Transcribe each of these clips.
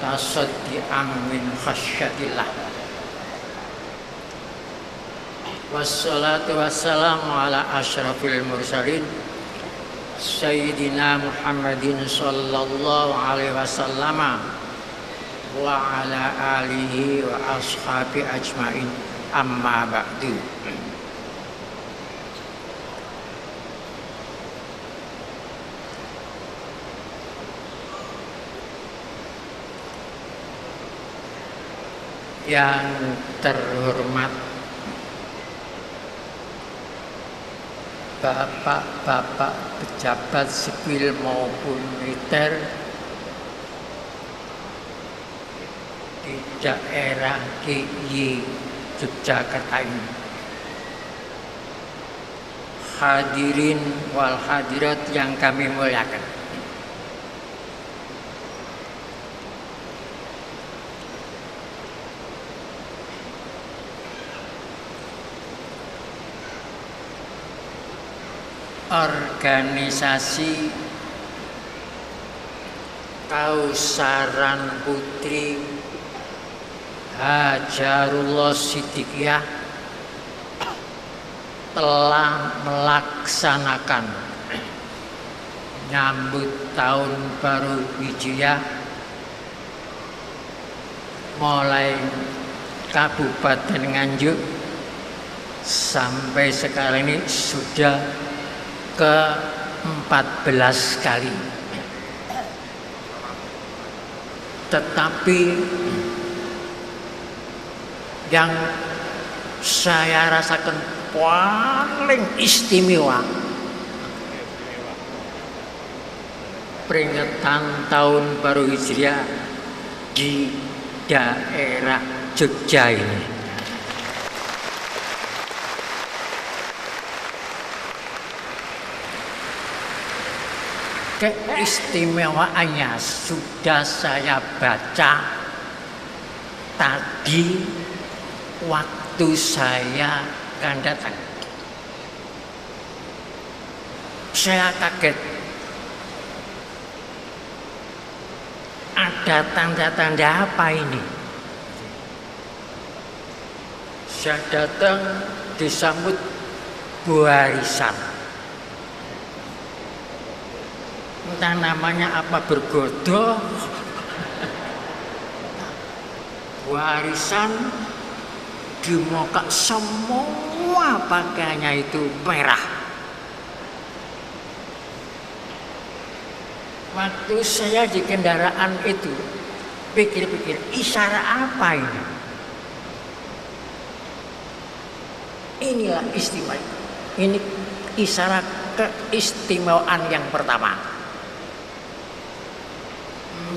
mutasaddian min khasyatillah. Wassalatu wassalamu ala asyrafil mursalin Sayyidina Muhammadin sallallahu alaihi wasallam wa ala alihi wa ashabi ajmain, amma ba'du. Yang terhormat Bapak-bapak pejabat sipil maupun militer di daerah DIY Yogyakarta ini, hadirin wal hadirat yang kami muliakan. Organisasi Kausaran Putri Hajarullah Siddiqiyah telah melaksanakan nyambut tahun baru Hijriah mulai Kabupaten Nganjuk sampai sekarang ini sudah ke-14 kali. Tetapi yang saya rasakan paling istimewa peringatan tahun baru Hijriah di daerah Jogja ini. Keistimewaannya sudah saya baca tadi waktu saya akan datang. Saya kaget. Ada tanda-tanda apa ini? Saya datang disambut warisan. Entah namanya apa, bergodo, warisan di muka semua pakaiannya itu merah. Waktu saya di kendaraan itu pikir-pikir, isyarat apa ini? Inilah istimewa. Ini isyarat keistimewaan yang pertama.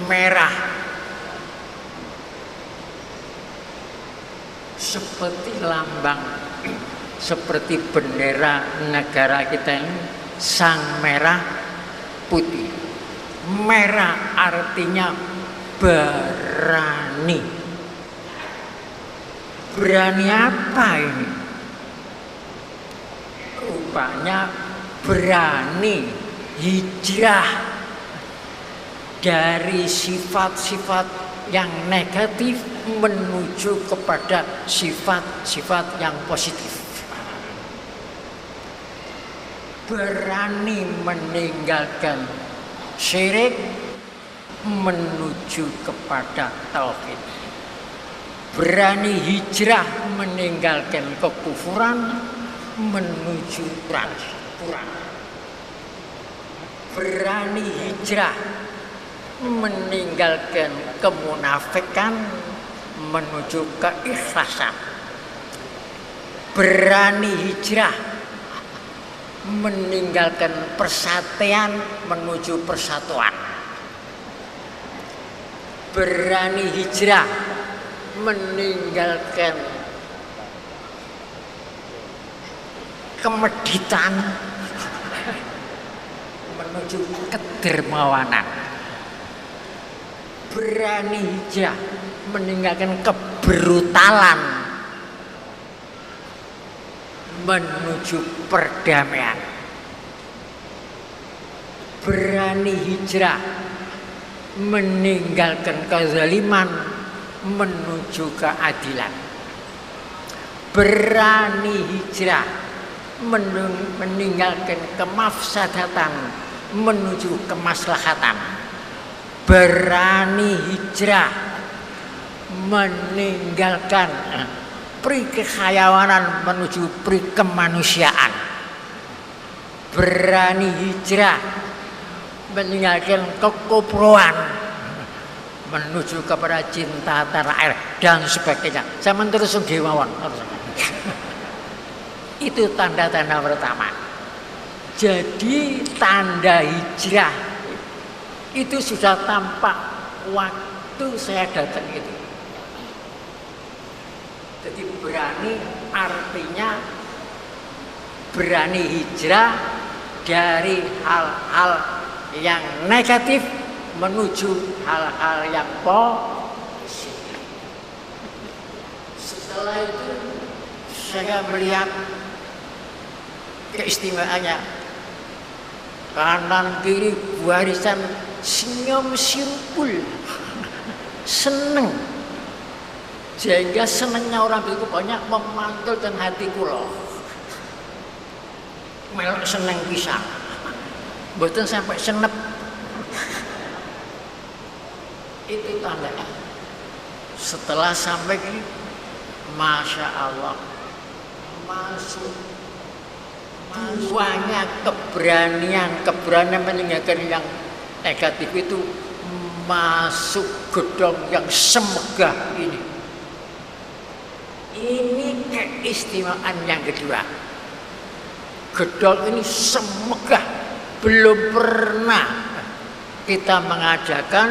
Merah seperti lambang, seperti bendera negara kita ini, sang merah putih. Merah artinya berani. Berani apa ini? Rupanya berani hijrah dari sifat-sifat yang negatif menuju kepada sifat-sifat yang positif. Berani meninggalkan syirik menuju kepada tauhid. Berani hijrah meninggalkan kekufuran menuju Quran. Berani hijrah meninggalkan kemunafikan menuju keikhlasan. Berani hijrah meninggalkan persatuan menuju persatuan. Berani hijrah meninggalkan kemeditan menuju kedermawanan. Berani hijrah meninggalkan kebrutalan menuju perdamaian. Berani hijrah meninggalkan kezaliman menuju keadilan, berani hijrah meninggalkan kemafsadatan menuju kemaslahatan, berani hijrah meninggalkan pri kehayawanan menuju pri kemanusiaan, berani hijrah meninggalkan kekoproan menuju kepada cinta tanah air dan sebagainya. Zaman terus mawon. Itu tanda-tanda pertama. Jadi tanda hijrah itu sudah tampak waktu saya datang itu. Jadi berani artinya berani hijrah dari hal-hal yang negatif menuju hal-hal yang positif. Setelah itu saya melihat keistimewaannya, kanan kiri barisan senyum simpul, seneng, sehingga senengnya orang itu banyak memantulkan hati kula. Melok seneng pisang, mboten sampai senep. Itu tanda. Setelah sampai gini, masya Allah, masuk banyak keberanian meninggalkan yang negatif itu, masuk gedung yang semegah ini. Ini keistimewaan yang kedua. Gedung ini semegah, belum pernah kita mengadakan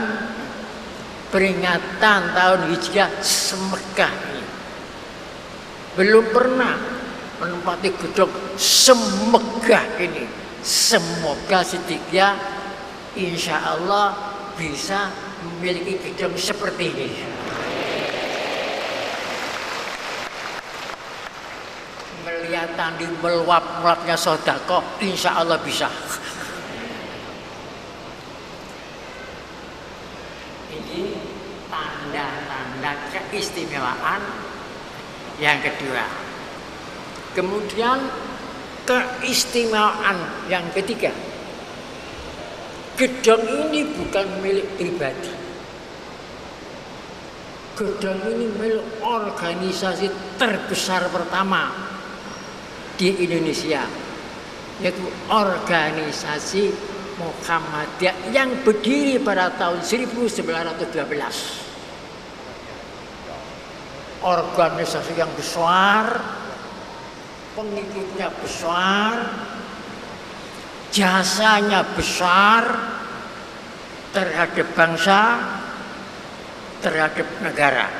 peringatan tahun Hijriah semegah ini. Belum pernah menempati gedung semegah ini. Semoga sedikitnya insya Allah bisa memiliki gedung seperti ini. Melihat tadi meluap-meluapnya sedekah, insya Allah bisa. Ini tanda-tanda keistimewaan yang kedua. Kemudian keistimewaan yang ketiga, gedung ini bukan milik pribadi. Gedung ini milik organisasi terbesar pertama di Indonesia, yaitu organisasi Muhammadiyah yang berdiri pada tahun 1912. Organisasi yang besar, pengikutnya besar, jasanya besar terhadap bangsa, terhadap negara.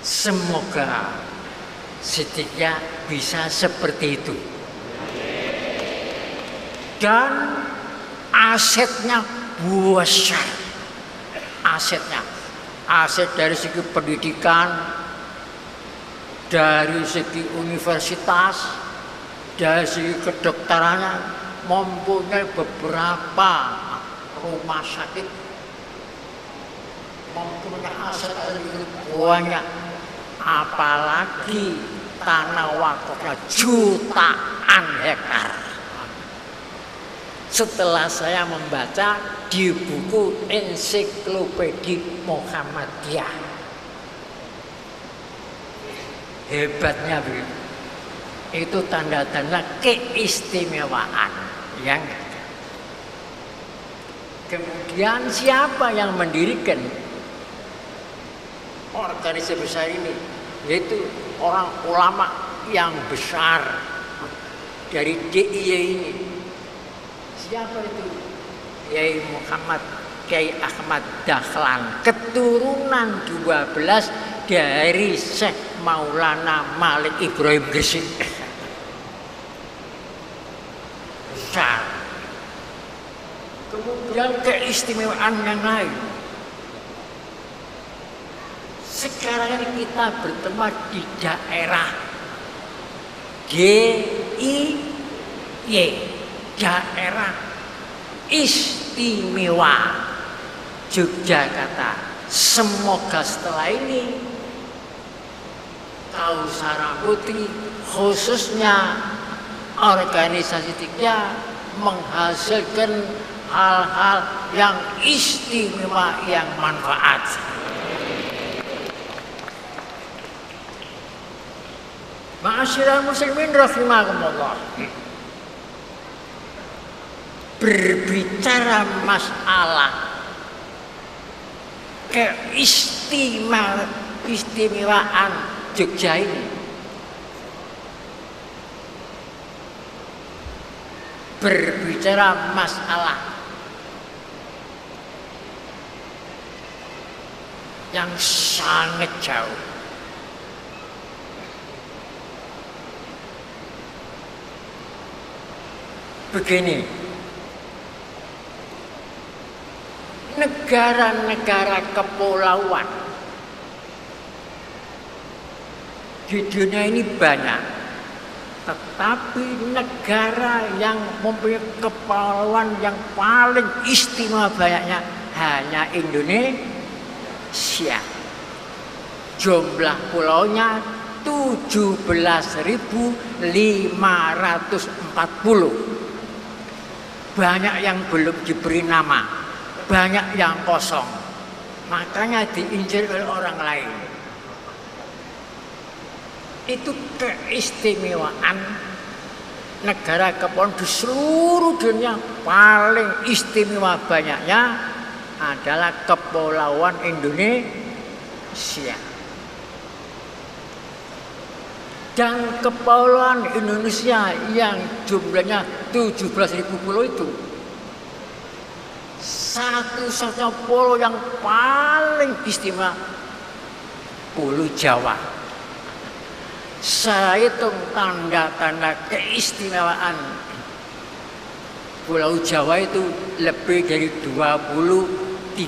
Semoga sedikitnya bisa seperti itu. Dan asetnya besar. Aset dari segi pendidikan, dari segi universitas, dari segi kedokterannya, mempunyai beberapa rumah sakit, mempunyai aset banyak, apalagi tanah wakafnya jutaan hektar. Setelah saya membaca di buku Ensiklopedia Muhammadiyah, hebatnya begitu. Itu tanda-tanda keistimewaan yang ada. Kemudian siapa yang mendirikan organisasi besar ini? Yaitu orang ulama yang besar dari DIY ini. Siapa itu? Kiai Muhammad Kiai Ahmad Dahlan, keturunan 12 dari Syekh Maulana Malik Ibrahim Gresik. Besar. Kemudian keistimewaan yang lain. Sekarang ini kita bertemu di daerah DIY, daerah istimewa istimewa Yogyakarta. Semoga setelah ini Kausara Putri khususnya organisasi tiga menghasilkan hal-hal yang istimewa yang manfaat. Ma'asyiral muslimin rahimakumullah. Berbicara masalah keistimewaan Jogja ini, berbicara masalah yang sangat jauh. Begini, negara-negara kepulauan di dunia ini banyak, tetapi negara yang mempunyai kepulauan yang paling istimewa banyaknya hanya Indonesia. Jumlah pulaunya 17.540. Banyak yang belum diberi nama, banyak yang kosong, makanya diinjil oleh orang lain. Itu keistimewaan negara kepulauan di seluruh dunia. Paling istimewa banyaknya adalah Kepulauan Indonesia. Dan Kepulauan Indonesia yang jumlahnya 17.000 pulau itu satu-satunya pulau yang paling istimewa Pulau Jawa. Saya hitung tanda-tanda keistimewaan Pulau Jawa itu lebih dari 23.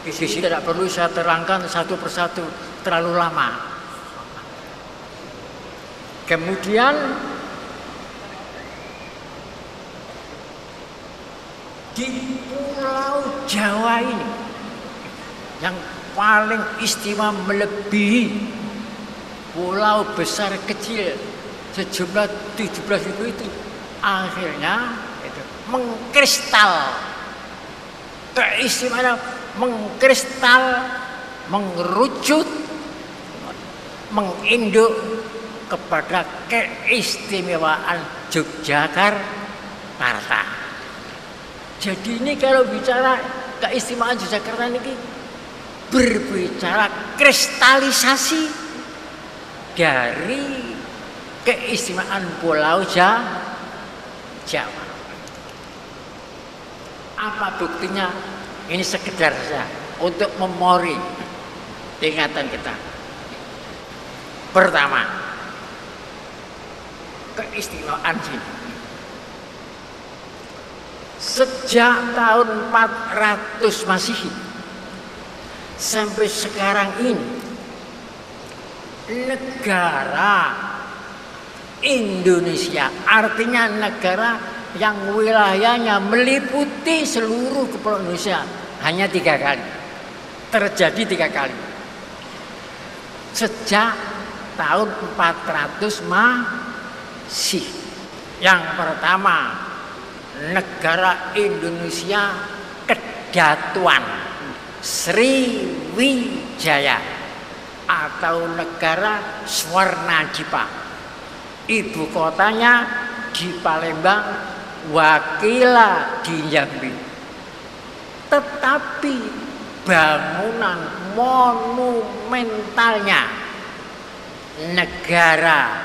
Di sini tidak perlu saya terangkan satu persatu, terlalu lama. Kemudian di Pulau Jawa ini yang paling istimewa melebihi pulau besar kecil sejumlah 17.000 itu, akhirnya itu mengkristal. Keistimewaan mengkristal, mengerucut, menginduk kepada keistimewaan Yogyakarta. Jadi ini kalau bicara keistimewaan Yogyakarta ini berbicara kristalisasi dari keistimewaan Pulau Jawa. Apa buktinya? Ini sekedar saja untuk memori ingatan kita. Pertama, keistimewaan ini. Sejak tahun 400 Masehi sampai sekarang ini, negara Indonesia, artinya negara yang wilayahnya meliputi seluruh kepulauan Indonesia, hanya 3 kali. Terjadi 3 kali. Sejak tahun 400 Masehi. Yang pertama, negara Indonesia Kedatuan Sriwijaya atau negara Swarnadipa. Ibu kotanya di Palembang, Wakila di Jambi. Tetapi bangunan monumentalnya negara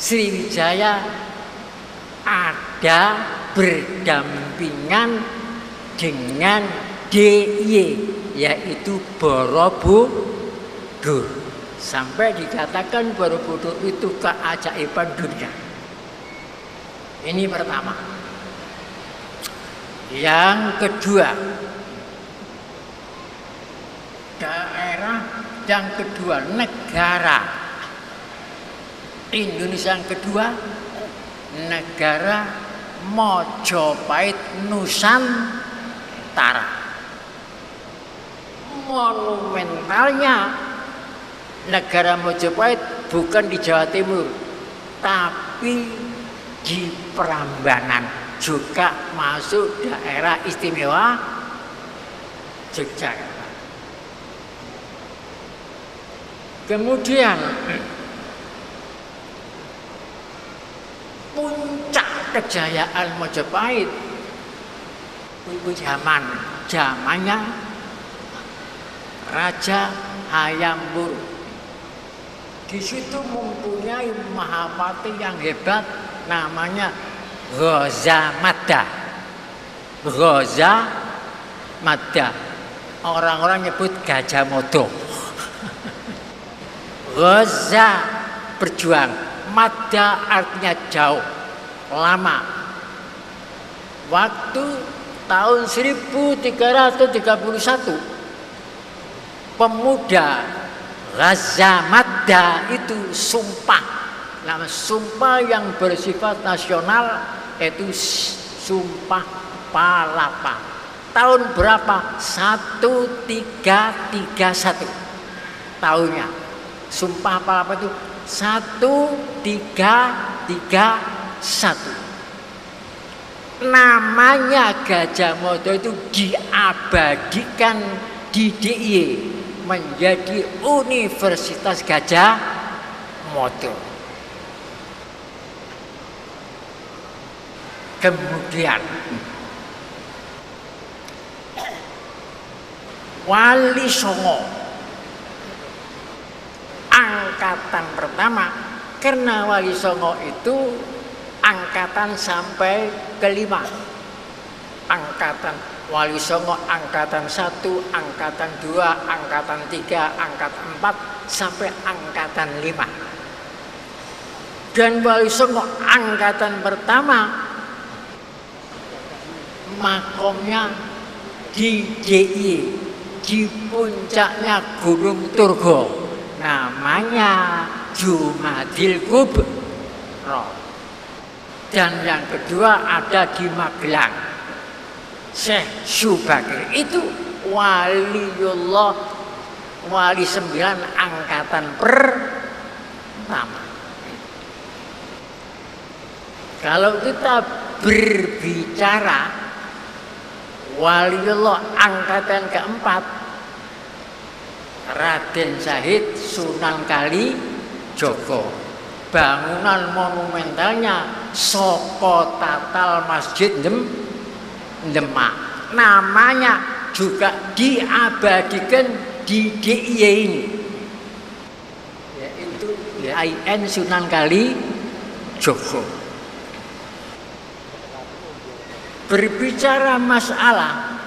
Sriwijaya ada berdampingan dengan DIY, yaitu Borobudur. Sampai dikatakan Borobudur itu keajaiban dunia. Ini pertama. Yang kedua, negara Indonesia yang kedua, negara Majapahit Nusantara. Monumentalnya negara Majapahit bukan di Jawa Timur, tapi di Prambanan, juga masuk daerah istimewa Yogyakarta. Kemudian puncak kejayaan Majapahit itu zamannya Raja Hayam Wuruk. Di situ mempunyai mahapati yang hebat, namanya Ghazamadda. Ghazamadda. Orang-orang nyebut Gajah Mada. Ghaza berjuang, Madda artinya jauh, lama. Waktu tahun 1331 pemuda Ghazamadda itu sumpah. Nama sumpah yang bersifat nasional itu Sumpah Palapa. Tahun berapa? 1331 tahunnya. Sumpah Palapa itu 1331. Namanya Gajah Mada itu diabadikan di DIY menjadi Universitas Gajah Mada. Kemudian Wali Songo angkatan pertama, karena Wali Songo itu angkatan sampai kelima. Angkatan Wali Songo angkatan 1, angkatan 2, angkatan 3, angkatan 4 sampai angkatan 5. Dan Wali Songo angkatan pertama makomnya di DIY di puncaknya Gunung Turgo, namanya Jumadil Kubro. Dan yang kedua ada di Magelang, Syekh Subakir. Itu waliullah, wali 9 angkatan pertama. Kalau kita berbicara waliullah angkatan keempat, Raden Syahid Sunan Kalijaga. Bangunan monumentalnya Soko Tatal Masjid Demak. Namanya juga diabadikan di DIY ini, yaitu IN Sunan Kalijaga. Berbicara masalah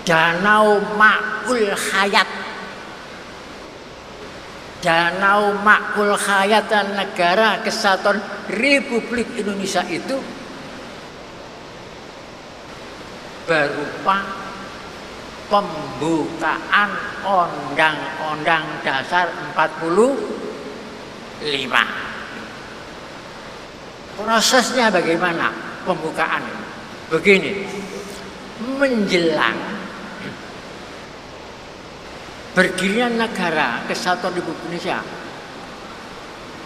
Danau Ma'ul Hayat. Danau Ma'ul Hayat dan Negara Kesatuan Republik Indonesia itu berupa pembukaan Undang-Undang Dasar 45. Prosesnya bagaimana pembukaan? Begini, menjelang berdirinya Negara Kesatuan Republik Indonesia,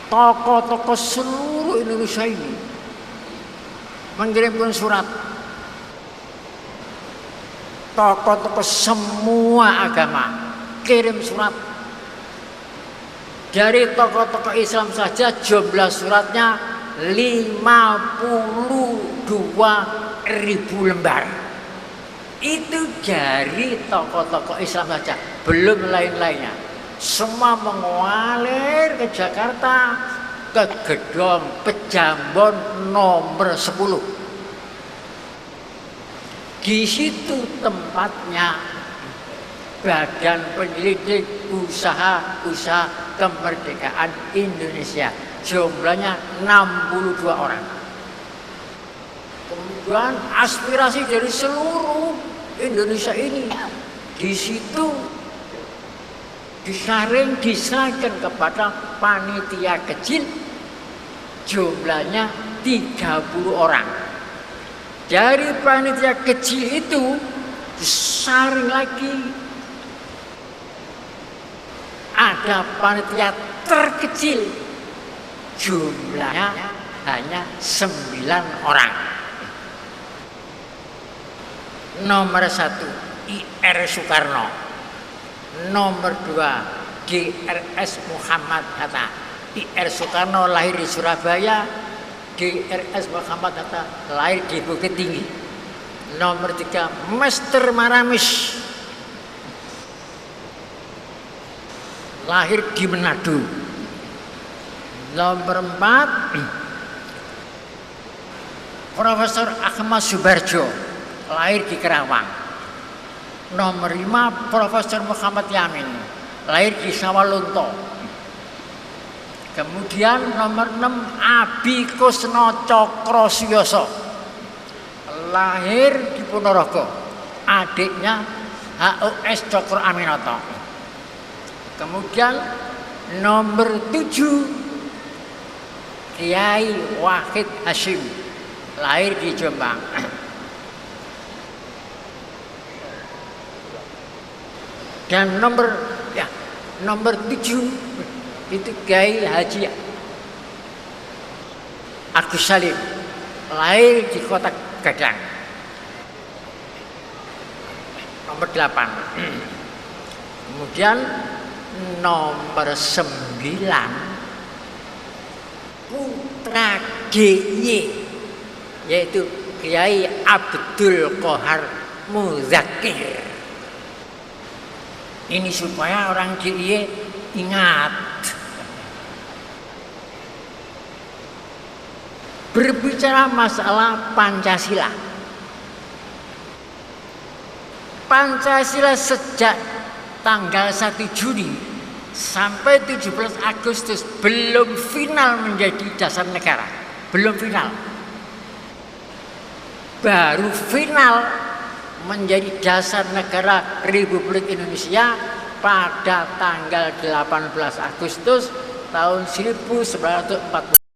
tokoh-tokoh seluruh Indonesia ini mengirimkan surat. Tokoh-tokoh semua agama kirim surat. Dari tokoh-tokoh Islam saja jumlah suratnya 52.000 lembar. Itu dari tokoh-tokoh Islam saja, belum lain-lainnya. Semua mengalir ke Jakarta, ke Gedong Pejambon nomor 10. Di situ tempatnya Badan Penyelidik Usaha-Usaha Kemerdekaan Indonesia. Jumlahnya 62 orang. Kemudian aspirasi dari seluruh Indonesia ini di situ disaring diserahkan kepada panitia kecil, jumlahnya 30 orang. Dari panitia kecil itu disaring lagi, ada panitia terkecil, jumlahnya hanya 9 orang. Nomor 1 IR Soekarno, nomor 2 DRS Muhammad Hatta. IR Soekarno lahir di Surabaya, DRS Muhammad Hatta lahir di Bukit Tinggi. Nomor 3 Mr. Maramis, lahir di Manado. Nomor 4 Profesor Ahmad Subarjo, lahir di Kerawang. Nomor 5 Profesor Muhammad Yamin, lahir di Sawalunto. Kemudian nomor 6 Abi Kusno Cokrosuyoso, lahir di Ponorogo, adiknya HOS Cokro Aminoto. Kemudian nomor 7 Kiai Wahid Hashim, lahir di Jombang. Dan nomor 7 itu Kiai Haji Agus Salim, lahir di Kota Gadang. Nomor 8. Kemudian nomor 9 putra GY, yaitu Kiai Abdul Qohar Muzakir. Ini supaya orang DIY ingat. Berbicara masalah Pancasila. Pancasila sejak tanggal 1 Juni sampai 17 Agustus belum final menjadi dasar negara. Belum final. Baru final menjadi dasar negara Republik Indonesia pada tanggal 18 Agustus tahun 1945.